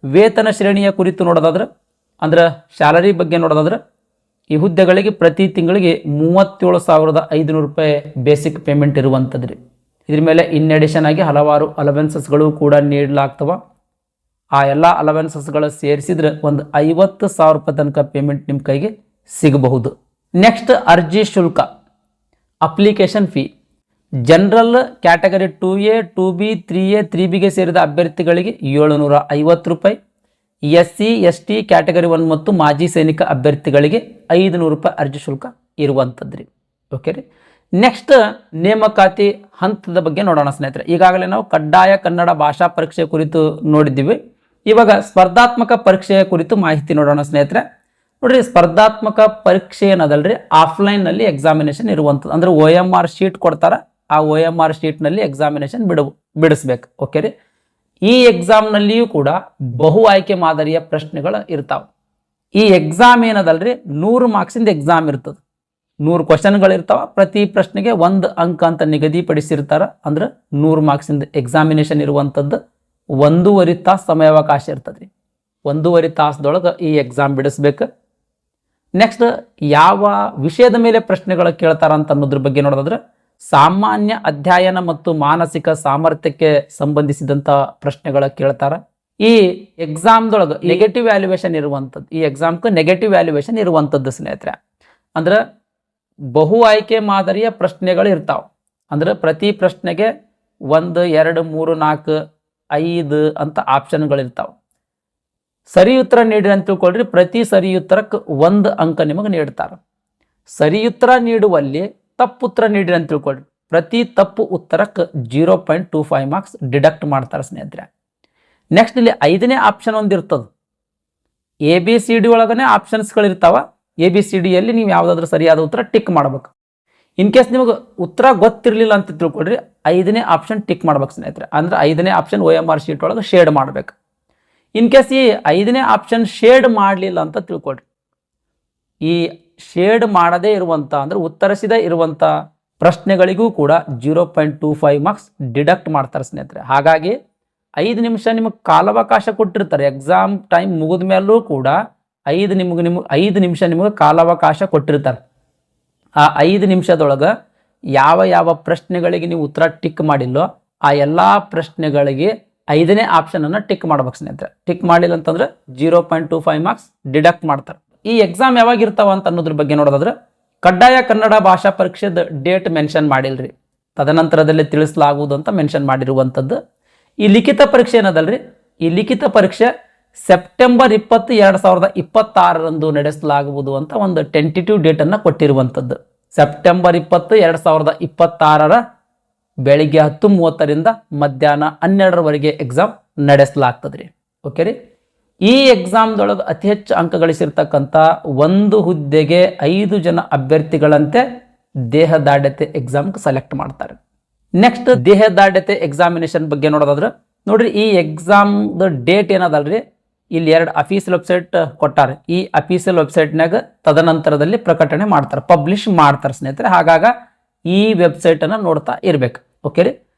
ವೇತನ ಶ್ರೇಣಿಯ ಕುರಿತು ನೋಡೋದಾದ್ರೆ ಅಂದ್ರೆ ಸ್ಯಾಲರಿ ಬಗ್ಗೆ ನೋಡೋದಾದ್ರೆ ಈ ಹುದ್ದೆಗಳಿಗೆ ಪ್ರತಿ ತಿಂಗಳಿಗೆ 37,500 ರೂಪಾಯಿ ಬೇಸಿಕ್ ಪೇಮೆಂಟ್ ಇರುವಂಥದ್ದು ರೀ. ಇದ್ರ ಮೇಲೆ ಇನ್ ಅಡಿಷನ್ ಆಗಿ ಹಲವಾರು ಅಲವೆನ್ಸಸ್ಗಳು ಕೂಡ ನೀಡಲಾಗ್ತವ. ಆ ಎಲ್ಲ ಅಲವೆನ್ಸಸ್ಗಳು ಸೇರಿಸಿದ್ರೆ ಒಂದು 50,000 ರೂಪಾಯಿ ತನಕ ಪೇಮೆಂಟ್ ನಿಮ್ಮ ಕೈಗೆ ಸಿಗಬಹುದು. ನೆಕ್ಸ್ಟ್, ಅರ್ಜಿ ಶುಲ್ಕ application fee. General category 2A 2B 3A 3Bಗೆ ಸೇರಿದ ಅಭ್ಯರ್ಥಿಗಳಿಗೆ 750 ರೂಪಾಯಿ, SC ST ಕ್ಯಾಟಗರಿ 1 ಮತ್ತು ಮಾಜಿ ಸೈನಿಕ ಅಭ್ಯರ್ಥಿಗಳಿಗೆ 500 ರೂಪಾಯಿ ಅರ್ಜಿ ಶುಲ್ಕ ಇರುವಂಥದ್ದು ರೀ. ಓಕೆ ರೀ. ನೆಕ್ಸ್ಟ್, ನೇಮಕಾತಿ ಹಂತದ ಬಗ್ಗೆ ನೋಡೋಣ ಸ್ನೇಹಿತರೆ. ಈಗಾಗಲೇ ನಾವು ಕಡ್ಡಾಯ ಕನ್ನಡ ಭಾಷಾ ಪರೀಕ್ಷೆ ಕುರಿತು ನೋಡಿದ್ದೀವಿ. ಇವಾಗ ಸ್ಪರ್ಧಾತ್ಮಕ ಪರೀಕ್ಷೆಯ ಕುರಿತು ಮಾಹಿತಿ ನೋಡೋಣ ಸ್ನೇಹಿತರೆ. ನೋಡ್ರಿ, ಸ್ಪರ್ಧಾತ್ಮಕ ಪರೀಕ್ಷೆ ಏನದಲ್ರಿ ಆಫ್ಲೈನ್ನಲ್ಲಿ ಎಕ್ಸಾಮಿನೇಷನ್ ಇರುವಂಥದ್ದು. ಅಂದ್ರೆ OMR ಶೀಟ್ ಕೊಡ್ತಾರ, ಆ OMR ಶೀಟ್ನಲ್ಲಿ ಎಕ್ಸಾಮಿನೇಷನ್ ಬಿಡಿಸ್ಬೇಕು. ಓಕೆ ರೀ. ಈ ಎಕ್ಸಾಮ್ನಲ್ಲಿಯೂ ಕೂಡ ಬಹು ಆಯ್ಕೆ ಮಾದರಿಯ ಪ್ರಶ್ನೆಗಳು ಇರ್ತಾವೆ. ಈ ಎಕ್ಸಾಮ್ ಏನದಲ್ರಿ 100 ಮಾರ್ಕ್ಸಿಂದ ಎಕ್ಸಾಮ್ ಇರ್ತದೆ. 100 ಕ್ವಶನ್ಗಳು ಇರ್ತಾವ. ಪ್ರತಿ ಪ್ರಶ್ನೆಗೆ 1 ಅಂಕ ಅಂತ ನಿಗದಿಪಡಿಸಿರ್ತಾರ. ಅಂದ್ರೆ 100 ಮಾರ್ಕ್ಸಿಂದ ಎಕ್ಸಾಮಿನೇಷನ್ ಇರುವಂಥದ್ದು. 1.5 ತಾಸು ಸಮಯಾವಕಾಶ ಇರ್ತದ್ರಿ. 1.5 ತಾಸದೊಳಗೆ ಈ ಎಕ್ಸಾಮ್ ಬಿಡಿಸ್ಬೇಕು. ನೆಕ್ಸ್ಟ್, ಯಾವ ವಿಷಯದ ಮೇಲೆ ಪ್ರಶ್ನೆಗಳು ಕೇಳ್ತಾರ ಅಂತ ಅನ್ನೋದ್ರ ಬಗ್ಗೆ ನೋಡೋದಾದ್ರೆ ಸಾಮಾನ್ಯ ಅಧ್ಯಯನ ಮತ್ತು ಮಾನಸಿಕ ಸಾಮರ್ಥ್ಯಕ್ಕೆ ಸಂಬಂಧಿಸಿದಂತ ಪ್ರಶ್ನೆಗಳ ಕೇಳ್ತಾರ. ಈ ಎಕ್ಸಾಮ್ದೊಳಗೆ ನೆಗೆಟಿವ್ ವ್ಯಾಲ್ಯೂಯೇಷನ್ ಇರುವಂಥದ್ದು. ಈ ಎಕ್ಸಾಮ್ಗೆ ನೆಗೆಟಿವ್ ವ್ಯಾಲ್ಯೂಯೇಷನ್ ಇರುವಂಥದ್ದು ಸ್ನೇಹಿತರೆ. ಅಂದ್ರೆ ಬಹು ಆಯ್ಕೆ ಮಾದರಿಯ ಪ್ರಶ್ನೆಗಳು ಇರ್ತಾವೆ. ಅಂದ್ರೆ ಪ್ರತಿ ಪ್ರಶ್ನೆಗೆ 1 2 3 4 5 ಅಂತ ಆಪ್ಷನ್ಗಳಿರ್ತಾವೆ. ಸರಿ ಉತ್ತರ ನೀಡಿರಿ ಅಂತ ತಿಳ್ಕೊಳ್ರಿ. ಪ್ರತಿ ಸರಿ ಉತ್ತರಕ್ಕೆ 1 ಅಂಕ ನಿಮಗೆ ನೀಡ್ತಾರೆ. ಸರಿ ಉತ್ತರ ನೀಡುವಲ್ಲಿ ತಪ್ಪು ಉತ್ತರ ನೀಡಿರಿ ಅಂತ ತಿಳ್ಕೊಳ್ರಿ. ಪ್ರತಿ ತಪ್ಪು ಉತ್ತರಕ್ಕೆ 0.25 ಮಾರ್ಕ್ಸ್ ಡಿಡಕ್ಟ್ ಮಾಡ್ತಾರೆ ಸ್ನೇಹಿತರೆ. ನೆಕ್ಸ್ಟ್ ಇಲ್ಲಿ 5ನೇ ಆಪ್ಷನ್ ಒಂದಿರ್ತದೆ. ABCD ಒಳಗನೆ ಆಪ್ಷನ್ಸ್ಗಳಿರ್ತಾವ. ABCDಯಲ್ಲಿ ನೀವು ಯಾವುದಾದ್ರೂ ಸರಿಯಾದ ಉತ್ತರ ಟಿಕ್ ಮಾಡ್ಬೇಕು. ಇನ್ ಕೇಸ್ ನಿಮಗೆ ಉತ್ತರ ಗೊತ್ತಿರಲಿಲ್ಲ ಅಂತ ತಿಳ್ಕೊಳ್ರಿ, 5ನೇ ಆಪ್ಷನ್ ಟಿಕ್ ಮಾಡ್ಬೇಕು ಸ್ನೇಹಿತರೆ. ಅಂದ್ರೆ 5ನೇ ಆಪ್ಷನ್ OMR ಶೀಟ್ ಒಳಗೆ ಶೇಡ್ ಮಾಡ್ಬೇಕು. ಇನ್ ಕೇಸ್ ಈ 5ನೇ ಆಪ್ಷನ್ ಶೇಡ್ ಮಾಡಲಿಲ್ಲ ಅಂತ ತಿಳ್ಕೊಳ್ರಿ, ಈ ಶೇಡ್ ಮಾಡದೇ ಇರುವಂಥ ಅಂದ್ರೆ ಉತ್ತರಿಸದೇ ಇರುವಂಥ ಪ್ರಶ್ನೆಗಳಿಗೂ ಕೂಡ 0.25 ಮಾರ್ಕ್ಸ್ ಡಿಡಕ್ಟ್ ಮಾಡ್ತಾರೆ ಸ್ನೇಹಿತರೆ. ಹಾಗಾಗಿ 5 ನಿಮಿಷ ನಿಮಗೆ ಕಾಲಾವಕಾಶ ಕೊಟ್ಟಿರ್ತಾರೆ. ಎಕ್ಸಾಮ್ ಟೈಮ್ ಮುಗಿದ ಮೇಲೂ ಕೂಡ 5 ನಿಮಿಷ ನಿಮಗೆ ಕಾಲಾವಕಾಶ ಕೊಟ್ಟಿರ್ತಾರೆ. ಆ 5 ನಿಮಿಷದೊಳಗೆ ಯಾವ ಪ್ರಶ್ನೆಗಳಿಗೆ ನೀವು ಉತ್ತರ ಟಿಕ್ ಮಾಡಿಲ್ಲೋ ಆ ಎಲ್ಲ ಪ್ರಶ್ನೆಗಳಿಗೆ 5ನೇ ಆಪ್ಷನನ್ನು ಟಿಕ್ ಮಾಡ್ಬೇಕು ಸ್ನೇಹಿತರೆ. ಟಿಕ್ ಮಾಡಿಲ್ಲ ಅಂತಂದ್ರೆ 0.25 ಮಾರ್ಕ್ಸ್ ಡಿಡಕ್ಟ್ ಮಾಡ್ತಾರೆ. ಈ ಎಕ್ಸಾಮ್ ಯಾವಾಗ ಇರ್ತಾವ ಅಂತ ಅನ್ನೋದ್ರ ಬಗ್ಗೆ ನೋಡೋದಾದ್ರೆ, ಕಡ್ಡಾಯ ಕನ್ನಡ ಭಾಷಾ ಪರೀಕ್ಷೆದ ಡೇಟ್ ಮೆನ್ಷನ್ ಮಾಡಿಲ್ರಿ, ತದನಂತರದಲ್ಲಿ ತಿಳಿಸಲಾಗುವುದು ಅಂತ ಮೆನ್ಷನ್ ಮಾಡಿರುವಂಥದ್ದು. ಈ ಲಿಖಿತ ಪರೀಕ್ಷೆ ಏನದಲ್ರಿ, ಈ ಲಿಖಿತ ಪರೀಕ್ಷೆ ಸೆಪ್ಟೆಂಬರ್ 20, 2026 ನಡೆಸಲಾಗುವುದು ಅಂತ ಒಂದು ಟೆಂಟೇಟಿವ್ ಡೇಟನ್ನು ಕೊಟ್ಟಿರುವಂಥದ್ದು. ಸೆಪ್ಟೆಂಬರ್ 20, 2026 ಬೆಳಿಗ್ಗೆ 10:30ರಿಂದ ಮಧ್ಯಾಹ್ನ 12ರವರೆಗೆ ಎಕ್ಸಾಮ್ ನಡೆಸಲಾಗ್ತದೆ ರೀ. ಓಕೆ ರೀ. ಈ ಎಕ್ಸಾಮ್ದೊಳಗೆ ಅತಿ ಹೆಚ್ಚು ಅಂಕ ಗಳಿಸಿರ್ತಕ್ಕಂಥ ಒಂದು ಹುದ್ದೆಗೆ 5 ಜನ ಅಭ್ಯರ್ಥಿಗಳಂತೆ ದೇಹದಾಢ್ಯತೆ ಎಕ್ಸಾಮ್ಗೆ ಸೆಲೆಕ್ಟ್ ಮಾಡ್ತಾರೆ. ನೆಕ್ಸ್ಟ್ ದೇಹದಾಢ್ಯತೆ ಎಕ್ಸಾಮಿನೇಷನ್ ಬಗ್ಗೆ ನೋಡೋದಾದ್ರೆ ನೋಡ್ರಿ, ಈ ಎಕ್ಸಾಮ್ದ ಡೇಟ್ ಏನದಲ್ರಿ, ಇಲ್ಲಿ 2 ಅಫೀಸಿಯಲ್ ವೆಬ್ಸೈಟ್ ಕೊಟ್ಟಾರೆ. ಈ ಅಫೀಸಿಯಲ್ ವೆಬ್ಸೈಟ್ನಾಗ ತದನಂತರದಲ್ಲಿ ಪ್ರಕಟಣೆ ಮಾಡ್ತಾರೆ, ಪಬ್ಲಿಷ್ ಮಾಡ್ತಾರೆ ಸ್ನೇಹಿತರೆ. ಹಾಗಾಗಿ ಈ ವೆಬ್ಸೈಟನ್ನು ನೋಡ್ತಾ ಇರಬೇಕು. ಓಕೆ ರೀ.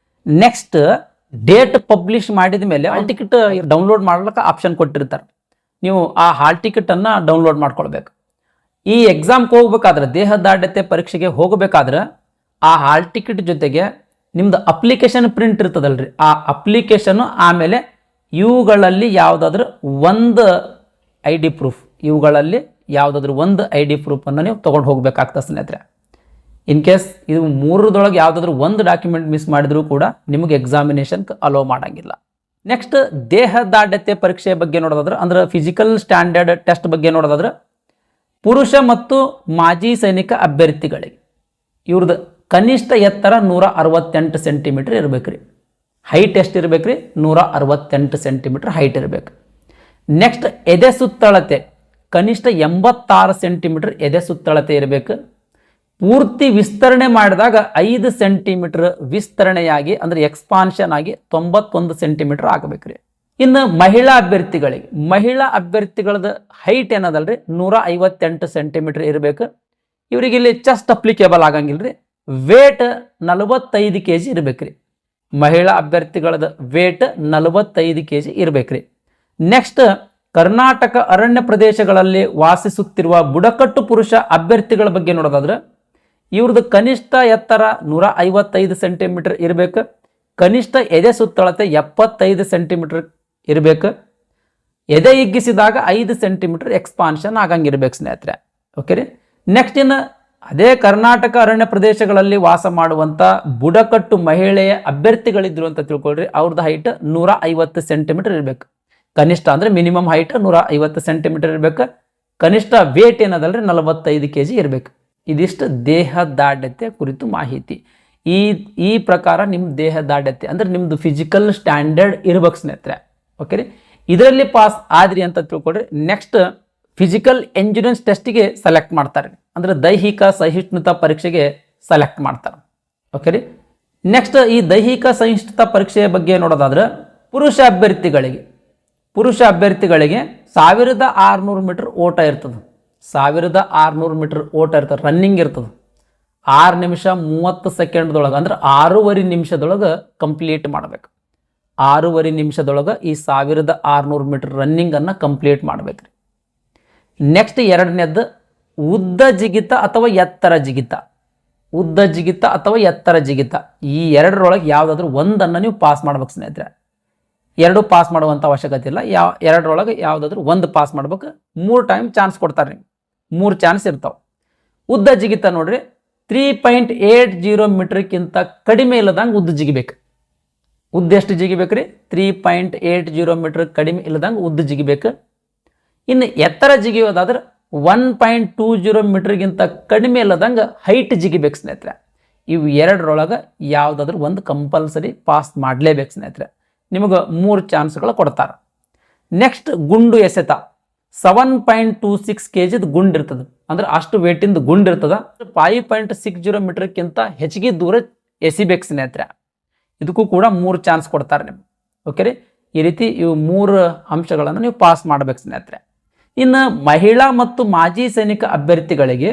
ನೆಕ್ಸ್ಟ್ ಡೇಟ್ ಪಬ್ಲಿಷ್ ಮಾಡಿದ ಮೇಲೆ ಹಾಲ್ ಟಿಕೆಟ್ ಡೌನ್ಲೋಡ್ ಮಾಡ್ಲಿಕ್ಕೆ ಆಪ್ಷನ್ ಕೊಟ್ಟಿರ್ತಾರೆ. ನೀವು ಆ ಹಾಲ್ ಟಿಕೆಟನ್ನು ಡೌನ್ಲೋಡ್ ಮಾಡ್ಕೊಳ್ಬೇಕು. ಈ ಎಕ್ಸಾಮ್ಗೆ ಹೋಗ್ಬೇಕಾದ್ರೆ, ದೇಹದಾಢ್ಯತೆ ಪರೀಕ್ಷೆಗೆ ಹೋಗಬೇಕಾದ್ರೆ ಆ ಹಾಲ್ ಟಿಕೆಟ್ ಜೊತೆಗೆ ನಿಮ್ದು ಅಪ್ಲಿಕೇಶನ್ ಪ್ರಿಂಟ್ ಇರ್ತದಲ್ರಿ, ಆ ಅಪ್ಲಿಕೇಶನ್ ಆಮೇಲೆ ಇವುಗಳಲ್ಲಿ ಯಾವುದಾದ್ರೂ ಒಂದು ID ಪ್ರೂಫ್, ಇವುಗಳಲ್ಲಿ ಯಾವುದಾದ್ರೂ ಒಂದು ID ಪ್ರೂಫನ್ನು ನೀವು ತೊಗೊಂಡು ಹೋಗ್ಬೇಕಾಗ್ತದೆ ಸ್ನೇಹಿತರೆ. ಇನ್ ಕೇಸ್ ಇದು 3ದೊಳಗೆ ಯಾವುದಾದ್ರೂ ಒಂದು ಡಾಕ್ಯುಮೆಂಟ್ ಮಿಸ್ ಮಾಡಿದ್ರೂ ಕೂಡ ನಿಮಗೆ ಎಕ್ಸಾಮಿನೇಷನ್ಗೆ ಅಲೋ ಮಾಡಂಗಿಲ್ಲ. ನೆಕ್ಸ್ಟ್ ದೇಹದಾಢ್ಯತೆ ಪರೀಕ್ಷೆ ಬಗ್ಗೆ ನೋಡೋದಾದ್ರೆ, ಅಂದ್ರೆ ಫಿಸಿಕಲ್ ಸ್ಟ್ಯಾಂಡರ್ಡ್ ಟೆಸ್ಟ್ ಬಗ್ಗೆ ನೋಡೋದಾದ್ರೆ, ಪುರುಷ ಮತ್ತು ಮಾಜಿ ಸೈನಿಕ ಅಭ್ಯರ್ಥಿಗಳಿಗೆ ಇವ್ರದ್ದು ಕನಿಷ್ಠ ಎತ್ತರ 168 ಸೆಂಟಿಮೀಟರ್ ಇರಬೇಕ್ರಿ. ಹೈಟ್ ಎಷ್ಟು ಇರಬೇಕ್ರಿ? 168 ಸೆಂಟಿಮೀಟರ್ ಹೈಟ್ ಇರಬೇಕು. ನೆಕ್ಸ್ಟ್ ಎದೆ ಸುತ್ತಳತೆ ಕನಿಷ್ಠ 86 ಸೆಂಟಿಮೀಟರ್ ಎದೆ ಸುತ್ತಳತೆ ಇರಬೇಕು. ಪೂರ್ತಿ ವಿಸ್ತರಣೆ ಮಾಡಿದಾಗ 5 ಸೆಂಟಿಮೀಟರ್ ವಿಸ್ತರಣೆಯಾಗಿ ಅಂದ್ರೆ ಎಕ್ಸ್ಪಾನ್ಷನ್ ಆಗಿ 91 ಸೆಂಟಿಮೀಟರ್ ಆಗಬೇಕ್ರಿ. ಇನ್ನು ಮಹಿಳಾ ಅಭ್ಯರ್ಥಿಗಳದ ಹೈಟ್ ಏನದಲ್ರಿ 158 ಸೆಂಟಿಮೀಟರ್ ಇರಬೇಕು. ಇವರಿಗೆ ಇಲ್ಲಿ ಚೆಸ್ಟ್ ಅಪ್ಲಿಕೇಬಲ್ ಆಗಂಗಿಲ್ರಿ. ವೇಟ್ 45 kg ಇರಬೇಕ್ರಿ. ಮಹಿಳಾ ಅಭ್ಯರ್ಥಿಗಳದ ವೇಟ್ 45 kg ಇರಬೇಕ್ರಿ. ನೆಕ್ಸ್ಟ್ ಕರ್ನಾಟಕ ಅರಣ್ಯ ಪ್ರದೇಶಗಳಲ್ಲಿ ವಾಸಿಸುತ್ತಿರುವ ಬುಡಕಟ್ಟು ಪುರುಷ ಅಭ್ಯರ್ಥಿಗಳ ಬಗ್ಗೆ ನೋಡೋದಾದ್ರೆ, ಇವ್ರದ್ದು ಕನಿಷ್ಠ ಎತ್ತರ 155 ಸೆಂಟಿಮೀಟರ್ ಇರಬೇಕು. ಕನಿಷ್ಠ ಎದೆ ಸುತ್ತಳತೆ 75 ಸೆಂಟಿಮೀಟರ್ ಇರಬೇಕು. ಎದೆ ಹಿಗ್ಗಿಸಿದಾಗ 5 ಸೆಂಟಿಮೀಟರ್ ಎಕ್ಸ್ಪಾನ್ಷನ್ ಆಗಂಗಿರ್ಬೇಕು ಸ್ನೇಹಿತರೆ. ಓಕೆ ರೀ. ನೆಕ್ಸ್ಟ್ ಇನ್ನು ಅದೇ ಕರ್ನಾಟಕ ಅರಣ್ಯ ಪ್ರದೇಶಗಳಲ್ಲಿ ವಾಸ ಮಾಡುವಂಥ ಬುಡಕಟ್ಟು ಮಹಿಳೆಯ ಅಭ್ಯರ್ಥಿಗಳಿದ್ರು ಅಂತ ತಿಳ್ಕೊಳ್ರಿ, ಅವ್ರದ್ದು ಹೈಟ್ 150 ಸೆಂಟಿಮೀಟರ್ ಇರಬೇಕು. ಕನಿಷ್ಠ ಅಂದರೆ ಮಿನಿಮಮ್ ಹೈಟ್ 150 ಸೆಂಟಿಮೀಟರ್ ಇರಬೇಕು. ಕನಿಷ್ಠ ವೇಟ್ ಏನದಲ್ರಿ 45 kg ಇರಬೇಕು. ಇದಿಷ್ಟು ದೇಹದಾಢ್ಯತೆ ಕುರಿತು ಮಾಹಿತಿ. ಈ ಪ್ರಕಾರ ನಿಮ್ಮ ದೇಹದಾಢ್ಯತೆ ಅಂದ್ರೆ ನಿಮ್ಮದು ಫಿಸಿಕಲ್ ಸ್ಟ್ಯಾಂಡರ್ಡ್ ಇರಬೇಕು ಸ್ನೇಹಿತರೆ. ಓಕೆ ರೀ. ಇದರಲ್ಲಿ ಪಾಸ್ ಆದ್ರಿ ಅಂತ ತಿಳ್ಕೊಳ್ರಿ, ನೆಕ್ಸ್ಟ್ ಫಿಸಿಕಲ್ ಎಂಡ್ಯೂರೆನ್ಸ್ ಟೆಸ್ಟಿಗೆ ಸೆಲೆಕ್ಟ್ ಮಾಡ್ತಾರೆ, ಅಂದ್ರೆ ದೈಹಿಕ ಸಹಿಷ್ಣುತಾ ಪರೀಕ್ಷೆಗೆ ಸೆಲೆಕ್ಟ್ ಮಾಡ್ತಾರೆ. ಓಕೆ ರೀ. ನೆಕ್ಸ್ಟ್ ಈ ದೈಹಿಕ ಸಹಿಷ್ಣುತಾ ಪರೀಕ್ಷೆಯ ಬಗ್ಗೆ ನೋಡೋದಾದ್ರೆ, ಪುರುಷ ಅಭ್ಯರ್ಥಿಗಳಿಗೆ 1600 ಮೀಟರ್ ಓಟ ಇರ್ತದೆ. 1600 ಮೀಟರ್ ಓಟ ಇರ್ತದೆ, ರನ್ನಿಂಗ್ ಇರ್ತದೆ. 6 ನಿಮಿಷ 30 ಸೆಕೆಂಡ್ದೊಳಗೆ ಅಂದ್ರೆ 6.5 ನಿಮಿಷದೊಳಗೆ ಕಂಪ್ಲೀಟ್ ಮಾಡಬೇಕು. 6.5 ನಿಮಿಷದೊಳಗೆ ಈ 1600 ಮೀಟರ್ ರನ್ನಿಂಗನ್ನು ಕಂಪ್ಲೀಟ್ ಮಾಡಬೇಕ್ರಿ. ನೆಕ್ಸ್ಟ್ ಎರಡನೇದ್ದು ಉದ್ದ ಜಿಗಿತ ಅಥವಾ ಎತ್ತರ ಜಿಗಿತ. ಈ ಎರಡರೊಳಗೆ ಯಾವುದಾದ್ರೂ ಒಂದನ್ನು ನೀವು ಪಾಸ್ ಮಾಡ್ಬೇಕು ಸ್ನೇಹಿತರೆ. 2 ಪಾಸ್ ಮಾಡುವಂಥ ಅವಶ್ಯಕತೆ ಇಲ್ಲ. ಎರಡರೊಳಗೆ ಯಾವುದಾದ್ರೂ ಒಂದು ಪಾಸ್ ಮಾಡ್ಬೇಕು. 3 ಟೈಮ್ ಚಾನ್ಸ್ ಕೊಡ್ತಾರೆ ನಿಮ್ಗೆ, 3 ಚಾನ್ಸ್ ಇರ್ತಾವೆ. ಉದ್ದ ಜಿಗಿತ ನೋಡ್ರಿ, 3.80 ಮೀಟರ್ಗಿಂತ ಕಡಿಮೆ ಇಲ್ಲದಂಗೆ ಉದ್ದ ಜಿಗಿಬೇಕು. ಉದ್ದ ಎಷ್ಟು ಜಿಗಿಬೇಕ್ರಿ? 3.80 ಮೀಟರ್ ಕಡಿಮೆ ಇಲ್ಲದಂಗೆ ಉದ್ದ ಜಿಗಿಬೇಕು. ಇನ್ನು ಎತ್ತರ ಜಿಗಿಯೋದಾದ್ರೆ 1.20 ಮೀಟರ್ಗಿಂತ ಕಡಿಮೆ ಇಲ್ಲದಂಗೆ ಹೈಟ್ ಜಿಗಿಬೇಕು ಸ್ನೇಹಿತರೆ. ಇವು ಎರಡರೊಳಗೆ ಯಾವುದಾದ್ರೂ ಒಂದು ಕಂಪಲ್ಸರಿ ಪಾಸ್ ಮಾಡಲೇಬೇಕು ಸ್ನೇಹಿತರೆ. ನಿಮಗೆ 3 ಚಾನ್ಸ್ಗಳು ಕೊಡ್ತಾರೆ. ನೆಕ್ಸ್ಟ್ ಗುಂಡು ಎಸೆತ 7.26 kg ಗುಂಡು ಇರ್ತದೆ, ಅಂದ್ರೆ ಅಷ್ಟು ವೇಟಿಂದ ಗುಂಡು ಇರ್ತದ. 5.60 ಮೀಟರ್ಗಿಂತ ಹೆಚ್ಚಿಗೆ ದೂರ ಎಸಿಬೇಕು ಸ್ನೇಹಿತರೆ. ಇದಕ್ಕೂ ಕೂಡ 3 ಚಾನ್ಸ್ ಕೊಡ್ತಾರೆ ನಿಮ್ಗೆ. ಓಕೆ ರೀ, ಈ ರೀತಿ ಇವು 3 ಅಂಶಗಳನ್ನು ನೀವು ಪಾಸ್ ಮಾಡಬೇಕು ಸ್ನೇಹಿತರೆ. ಇನ್ನು ಮಹಿಳಾ ಮತ್ತು ಮಾಜಿ ಸೈನಿಕ ಅಭ್ಯರ್ಥಿಗಳಿಗೆ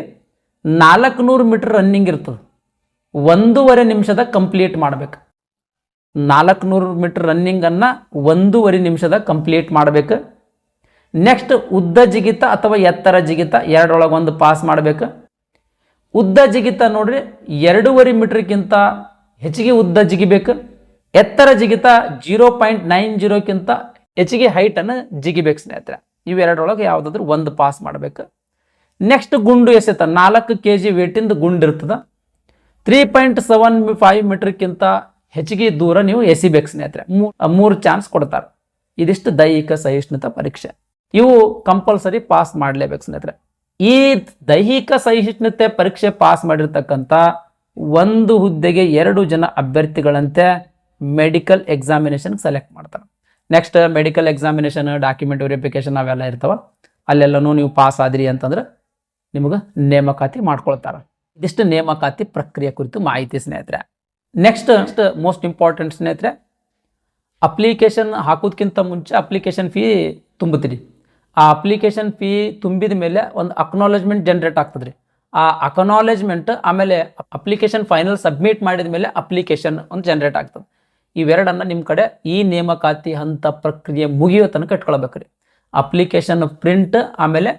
400 ಮೀಟರ್ ರನ್ನಿಂಗ್ ಇರ್ತದೆ, 1.5 ನಿಮಿಷದ ಕಂಪ್ಲೀಟ್ ಮಾಡಬೇಕು. 400 ಮೀಟರ್ ರನ್ನಿಂಗನ್ನು 1.5 ನಿಮಿಷದ ಕಂಪ್ಲೀಟ್ ಮಾಡಬೇಕು. ನೆಕ್ಸ್ಟ್ ಉದ್ದ ಜಿಗಿತ ಅಥವಾ ಎತ್ತರ ಜಿಗಿತ ಎರಡರೊಳಗೆ ಒಂದು ಪಾಸ್ ಮಾಡಬೇಕು. ಉದ್ದ ಜಿಗಿತ ನೋಡ್ರಿ 2.5 ಮೀಟರ್ಗಿಂತ ಹೆಚ್ಚಿಗೆ ಉದ್ದ ಜಿಗಿಬೇಕು. ಎತ್ತರ ಜಿಗಿತ 0.90ಕ್ಕಿಂತ ಹೆಚ್ಚಿಗೆ ಹೈಟನ್ನು ಜಿಗಿಬೇಕು ಸ್ನೇಹಿತರೆ. ಇವೆರಡರೊಳಗೆ ಯಾವುದಾದ್ರೂ ಒಂದು ಪಾಸ್ ಮಾಡಬೇಕು. ನೆಕ್ಸ್ಟ್ ಗುಂಡು ಎಸೆತ 4 kg ವೇಟಿಂದ ಗುಂಡು ಇರ್ತದೆ. 3.75 ಮೀಟರ್ಗಿಂತ ಹೆಚ್ಚಿಗೆ ದೂರ ನೀವು ಎಸಿಬೇಕು ಸ್ನೇಹಿತರೆ. 3 ಚಾನ್ಸ್ ಕೊಡ್ತಾರೆ. ಇದಿಷ್ಟು ದೈಹಿಕ ಸಹಿಷ್ಣುತಾ ಪರೀಕ್ಷೆ. ಇವು ಕಂಪಲ್ಸರಿ ಪಾಸ್ ಮಾಡಲೇಬೇಕು ಸ್ನೇಹಿತರೆ. ಈ ದೈಹಿಕ ಸಹಿಷ್ಣುತೆ ಪರೀಕ್ಷೆ ಪಾಸ್ ಮಾಡಿರ್ತಕ್ಕಂಥ ಒಂದು ಹುದ್ದೆಗೆ 2 ಜನ ಅಭ್ಯರ್ಥಿಗಳಂತೆ ಮೆಡಿಕಲ್ ಎಕ್ಸಾಮಿನೇಷನ್ ಸೆಲೆಕ್ಟ್ ಮಾಡ್ತಾರೆ. Next medical examination, document verification ಅವೆಲ್ಲ ಇರ್ತಾವ. ಅಲ್ಲೆಲ್ಲನೂ ನೀವು ಪಾಸ್ ಆದ್ರಿ ಅಂತಂದ್ರೆ ನಿಮಗೆ ನೇಮಕಾತಿ ಮಾಡ್ಕೊಳ್ತಾರೆ. ಇದಿಷ್ಟು ನೇಮಕಾತಿ ಪ್ರಕ್ರಿಯೆ ಕುರಿತು ಮಾಹಿತಿ ಸ್ನೇಹಿತರೆ. ನೆಕ್ಸ್ಟ್ ಮೋಸ್ಟ್ ಇಂಪಾರ್ಟೆಂಟ್ ಸ್ನೇಹಿತರೆ, ಅಪ್ಲಿಕೇಶನ್ ಹಾಕೋದಕ್ಕಿಂತ ಮುಂಚೆ ಅಪ್ಲಿಕೇಶನ್ ಫೀ ತುಂಬುತ್ತೀರಿ. ಆ ಅಪ್ಲಿಕೇಶನ್ ಫೀ ತುಂಬಿದ ಮೇಲೆ ಒಂದು ಅಕ್ನಾಲೇಜ್ಮೆಂಟ್ ಜನರೇಟ್ ಆಗ್ತದೆ ರೀ. ಆ ಅಕ್ನಾಲೇಜ್ಮೆಂಟ್ ಆಮೇಲೆ ಅಪ್ಲಿಕೇಶನ್ ಫೈನಲ್ ಸಬ್ಮಿಟ್ ಮಾಡಿದ ಮೇಲೆ ಅಪ್ಲಿಕೇಶನ್ ಒಂದು ಜನರೇಟ್ ಆಗ್ತದೆ. ಇವೆರಡನ್ನು ನಿಮ್ಮ ಕಡೆ ಈ ನೇಮಕಾತಿ ಹಂತ ಪ್ರಕ್ರಿಯೆ ಮುಗಿಯೋ ತನಕ ಇಟ್ಕೊಳ್ಬೇಕು ರೀ. ಅಪ್ಲಿಕೇಶನ್ ಪ್ರಿಂಟ್ ಆಮೇಲೆ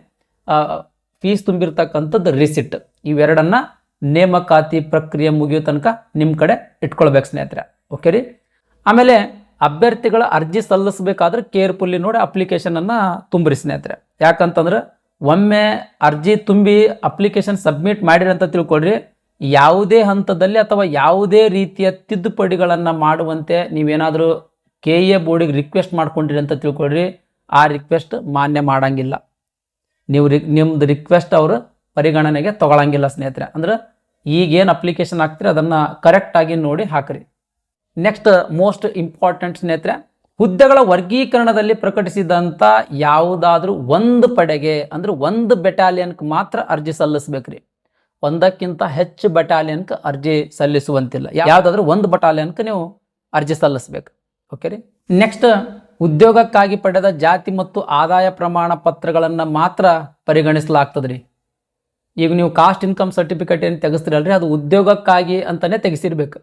ಫೀಸ್ ತುಂಬಿರ್ತಕ್ಕಂಥದ್ದು ರಿಸಿಟ್, ಇವೆರಡನ್ನು ನೇಮಕಾತಿ ಪ್ರಕ್ರಿಯೆ ಮುಗಿಯೋ ತನಕ ನಿಮ್ಮ ಕಡೆ ಇಟ್ಕೊಳ್ಬೇಕು ಸ್ನೇಹಿತರೆ. ಓಕೆ ರೀ. ಆಮೇಲೆ ಅಭ್ಯರ್ಥಿಗಳ ಅರ್ಜಿ ಸಲ್ಲಿಸಬೇಕಾದ್ರೆ ಕೇರ್ಫುಲ್ಲಿ ನೋಡಿ ಅಪ್ಲಿಕೇಶನನ್ನು ತುಂಬ್ರಿ ಸ್ನೇಹಿತರೆ. ಯಾಕಂತಂದ್ರೆ ಒಮ್ಮೆ ಅರ್ಜಿ ತುಂಬಿ ಅಪ್ಲಿಕೇಶನ್ ಸಬ್ಮಿಟ್ ಮಾಡಿರಿ ಅಂತ ತಿಳ್ಕೊಳ್ರಿ, ಯಾವುದೇ ಹಂತದಲ್ಲಿ ಅಥವಾ ಯಾವುದೇ ರೀತಿಯ ತಿದ್ದುಪಡಿಗಳನ್ನು ಮಾಡುವಂತೆ ನೀವೇನಾದರೂ KA ಬೋರ್ಡಿಗೆ ರಿಕ್ವೆಸ್ಟ್ ಮಾಡ್ಕೊಂಡಿರಿ ಅಂತ ತಿಳ್ಕೊಳ್ರಿ, ಆ ರಿಕ್ವೆಸ್ಟ್ ಮಾನ್ಯ ಮಾಡಂಗಿಲ್ಲ. ನಿಮ್ಮದು ರಿಕ್ವೆಸ್ಟ್ ಅವರು ಪರಿಗಣನೆಗೆ ತಗೊಳಂಗಿಲ್ಲ ಸ್ನೇಹಿತರೆ. ಅಂದ್ರೆ ಈಗೇನು ಅಪ್ಲಿಕೇಶನ್ ಹಾಕ್ತೀರಿ ಅದನ್ನು ಕರೆಕ್ಟಾಗಿ ನೋಡಿ ಹಾಕ್ರಿ. ನೆಕ್ಸ್ಟ್ ಮೋಸ್ಟ್ ಇಂಪಾರ್ಟೆಂಟ್ ಸ್ನೇಹಿತರೆ, ಹುದ್ದೆಗಳ ವರ್ಗೀಕರಣದಲ್ಲಿ ಪ್ರಕಟಿಸಿದಂಥ ಯಾವುದಾದ್ರೂ ಒಂದು ಪಡೆಗೆ ಅಂದ್ರೆ ಒಂದು ಬೆಟಾಲಿಯನ್ಗೆ ಮಾತ್ರ ಅರ್ಜಿ ಸಲ್ಲಿಸ್ಬೇಕ್ರಿ. ಒಂದಕ್ಕಿಂತ ಹೆಚ್ಚು ಬೆಟಾಲಿಯನ್ಗೆ ಅರ್ಜಿ ಸಲ್ಲಿಸುವಂತಿಲ್ಲ. ಯಾವುದಾದ್ರೂ ಒಂದು ಬೆಟಾಲಿಯನ್ಗೆ ನೀವು ಅರ್ಜಿ ಸಲ್ಲಿಸ್ಬೇಕು. ಓಕೆ ರೀ. ನೆಕ್ಸ್ಟ್ ಉದ್ಯೋಗಕ್ಕಾಗಿ ಪಡೆದ ಜಾತಿ ಮತ್ತು ಆದಾಯ ಪ್ರಮಾಣ ಪತ್ರಗಳನ್ನು ಮಾತ್ರ ಪರಿಗಣಿಸಲಾಗ್ತದೆ ರೀ. ಈಗ ನೀವು ಕಾಸ್ಟ್ ಇನ್ಕಮ್ ಸರ್ಟಿಫಿಕೇಟ್ ಏನು ತೆಗೆಸ್ತಿರಲ್ರಿ, ಅದು ಉದ್ಯೋಗಕ್ಕಾಗಿ ಅಂತಲೇ ತೆಗೆಸಿರ್ಬೇಕು.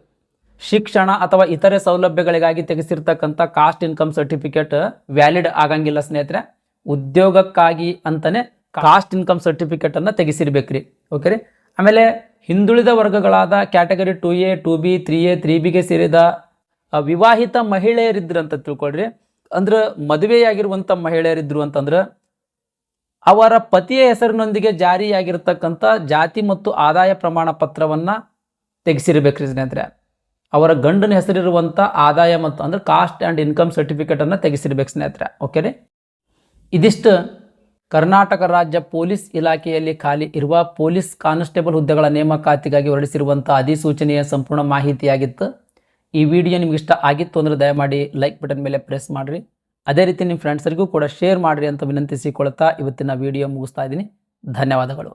ಶಿಕ್ಷಣ ಅಥವಾ ಇತರೆ ಸೌಲಭ್ಯಗಳಿಗಾಗಿ ತೆಗೆಸಿರ್ತಕ್ಕಂಥ ಕಾಸ್ಟ್ ಇನ್ಕಮ್ ಸರ್ಟಿಫಿಕೇಟ್ ವ್ಯಾಲಿಡ್ ಆಗಂಗಿಲ್ಲ ಸ್ನೇಹಿತರೆ. ಉದ್ಯೋಗಕ್ಕಾಗಿ ಅಂತಲೇ ಕಾಸ್ಟ್ ಇನ್ಕಮ್ ಸರ್ಟಿಫಿಕೇಟನ್ನು ತೆಗೆಸಿರ್ಬೇಕ್ರಿ. ಓಕೆ ರೀ. ಆಮೇಲೆ ಹಿಂದುಳಿದ ವರ್ಗಗಳಾದ ಕ್ಯಾಟಗರಿ 2A, 2B, 3A, 3Bಗೆ ಸೇರಿದ ವಿವಾಹಿತ ಮಹಿಳೆಯರಿದ್ರು ಅಂತ ತಿಳ್ಕೊಳ್ರಿ. ಅಂದ್ರೆ ಮದುವೆಯಾಗಿರುವಂಥ ಮಹಿಳೆಯರಿದ್ರು ಅಂತಂದ್ರೆ ಅವರ ಪತಿಯ ಹೆಸರಿನೊಂದಿಗೆ ಜಾರಿಯಾಗಿರ್ತಕ್ಕಂಥ ಜಾತಿ ಮತ್ತು ಆದಾಯ ಪ್ರಮಾಣ ಪತ್ರವನ್ನು ತೆಗೆಸಿರ್ಬೇಕ್ರಿ ಸ್ನೇಹಿತರೆ. ಅವರ ಗಂಡನ ಹೆಸರಿರುವಂಥ ಆದಾಯ ಮತ್ತು ಅಂದ್ರೆ ಕಾಸ್ಟ್ ಆ್ಯಂಡ್ ಇನ್ಕಮ್ ಸರ್ಟಿಫಿಕೇಟನ್ನು ತೆಗೆಸಿರ್ಬೇಕು ಸ್ನೇಹಿತರೆ. ಓಕೆ ರೀ. ಇದಿಷ್ಟು ಕರ್ನಾಟಕ ರಾಜ್ಯ ಪೊಲೀಸ್ ಇಲಾಖೆಯಲ್ಲಿ ಖಾಲಿ ಇರುವ ಪೊಲೀಸ್ ಕಾನ್ಸ್ಟೇಬಲ್ ಹುದ್ದೆಗಳ ನೇಮಕಾತಿಗಾಗಿ ಹೊರಡಿಸಿರುವಂಥ ಅಧಿಸೂಚನೆಯ ಸಂಪೂರ್ಣ ಮಾಹಿತಿಯಾಗಿತ್ತು. ಈ ವಿಡಿಯೋ ನಿಮ್ಗೆ ಇಷ್ಟ ಆಗಿತ್ತು ಅಂದರೆ ದಯಮಾಡಿ ಲೈಕ್ ಬಟನ್ ಮೇಲೆ ಪ್ರೆಸ್ ಮಾಡಿರಿ. ಅದೇ ರೀತಿ ನಿಮ್ಮ ಫ್ರೆಂಡ್ಸರಿಗೂ ಕೂಡ ಶೇರ್ ಮಾಡಿರಿ ಅಂತ ವಿನಂತಿಸಿಕೊಳ್ತಾ ಇವತ್ತಿನ ವಿಡಿಯೋ ಮುಗಿಸ್ತಾ ಇದ್ದೀನಿ. ಧನ್ಯವಾದಗಳು.